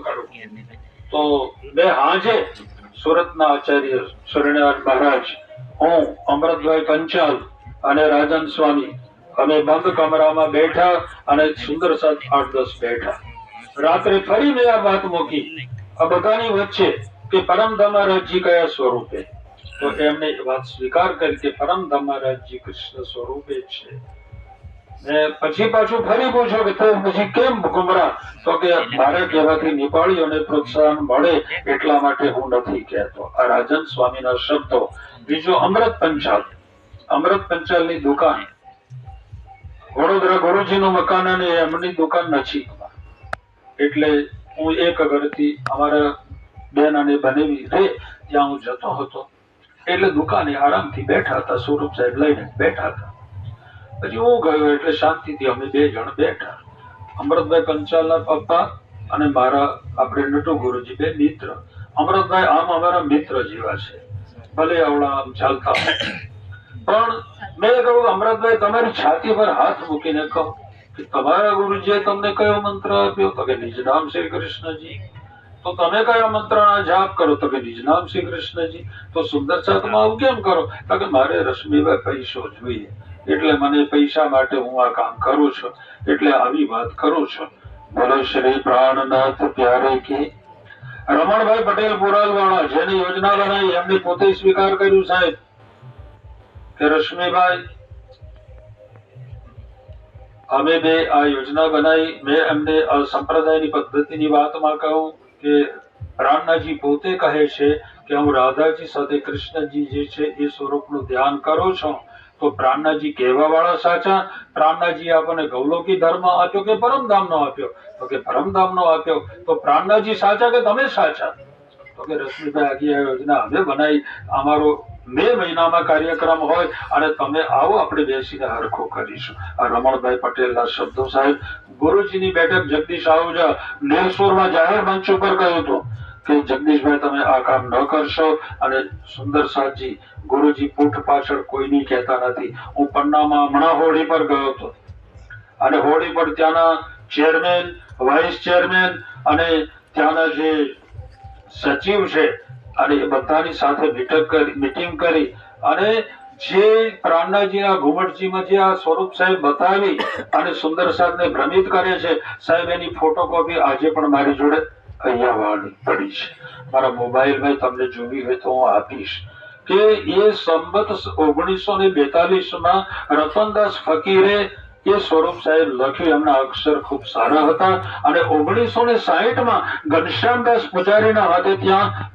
કરું. તો બે હાજે સુરતના આચાર્ય સ્વામિનારાયણ મહારાજ, હું અમૃતભાઈ પંચાલ અને રાજન સ્વામી અમે બંધ કમરામાં બેઠા અને સુંદર સાથ 8-10 બેઠા. રાત્રે ફરી મેં આ વાત મૂકી આ બધાની વચ્ચે કે પરમધામ મહારાજજી કયા સ્વરૂપે. તો એમને વાત સ્વીકાર કરી કે પરમધામ મહારાજજી કૃષ્ણ સ્વરૂપે છે. ને પછી પાછું ફરી પૂછો કે તો પછી કેમ ગુમરા? તો કે મારા કહેવાથી નેપાળીઓને પ્રોત્સાહન મળે એટલા માટે હું નથી કહેતો. આ રાજન સ્વામીના શબ્દો. બીજો અમૃત પંચાલની દુકાન વડોદરા ગુરુજીનું મકાન અને એમની દુકાન નજીકમાં. એટલે હું એક ઘરથી અમારા બેન અને બનેવી રે ત્યાં હું જતો હતો. એટલે દુકાને આરામથી બેઠા હતા, સ્વરૂપ સાહેબ લઈને બેઠા હતા. પછી હું ગયો એટલે શાંતિથી અમે 2 જણ બેઠા. અમૃતભાઈ પંચાલના પપ્પા અને મારા આપણે નટુ ગુરુજી 2 મિત્ર. અમૃતભાઈ આમ અમારા મિત્ર જેવા છે, ભલે આવડા આમ ચાલતા. પણ મેં કહ્યું અમૃતભાઈ તમારી છાતી પર હાથ મૂકીને કહો કે તમારા ગુરુજીએ તમને કયો મંત્ર આપ્યો? તો કે નિજ નામ શ્રી કૃષ્ણજી. તો તમે કયા મંત્રના જાપ કરો? તો કે નિજ નામ શ્રી કૃષ્ણજી. તો સુંદર સાતમાં આવું કેમ કરો? તો કે મારે રશ્મિભાઈ પૈસો જોઈએ, એટલે મને પૈસા માટે હું આ કામ કરું છું, એટલે આવી વાત કરું છું. બોલો શ્રી પ્રાણનાથ પ્યારે કી. રમણભાઈ પટેલ પુરાલવાળા જેની યોજના બનાવી એમને પોતે સ્વીકાર કર્યું સાહેબ કે રશ્મિભાઈ અમે બે આ યોજના બનાવી. મેં એમને સંપ્રદાયની પદ્ધતિની વાતમાં કહ્યું કે પ્રાણનાથજી પોતે કહે છે કે હું રાધાજી સાથે કૃષ્ણજી જે છે એ સ્વરૂપનું ધ્યાન કરું છું. તો પ્રાણનાથજી કહેવા વાળા સાચા? પ્રાણનાથજી આપણને ગૌલોકી ધર્મ આપ્યો કે પરમધામનો આપ્યો? તો કે પરમધામનો આપ્યો. તો પ્રાણનાથજી સાચા કે તમે સાચા? તો કે રશ્મિભાઈ આખી આ યોજના અમે બનાવી, અમારો 2 મહિનામાં કાર્યક્રમ હોય અને તમે આવો, આપણે બેસીને હરખો કરીશું. આ રમણભાઈ પટેલના શબ્દો સાહેબ. ગુરુજીની બેઠક જગદીશ આહુજા નેલસોરમાં જાહેર મંચ ઉપર કહ્યું હતું કે જગદીશભાઈ તમે આ કામ ન કરશો. અને સુંદર સાથજી ગુરુજી પૂઠ પાછળ કોઈની કહેતા નથી. હું પન્નામાં હમણાં હોળી પર ગયો હતો અને હોળી પર ત્યાંના ચેરમેન, વાઇસ ચેરમેન અને ત્યાંના જે સચિવ છે અને એ બધાની સાથે મીટિંગ કરી અને જે પ્રાણનાથજીના ઘુમટજીમાં જે આ સ્વરૂપ સાહેબ બતાવી અને સુંદર સાહેબને ભ્રમિત કરે છે સાહેબ, એની ફોટોકોપી આજે પણ મારી જોડે અહીંયા વાળી પડી છે. મારા મોબાઈલમાં તમને જોવી હોય તો હું આપીશ કે એ સંવત 1942માં રતનદાસ ફકીરે એ સ્વરૂપ સાહેબ લખ્યું. એમના અક્ષર ખૂબ સારા હતા અને 1960માં ઘનશ્યામદાસ પૂજારીના હાથે ત્યાં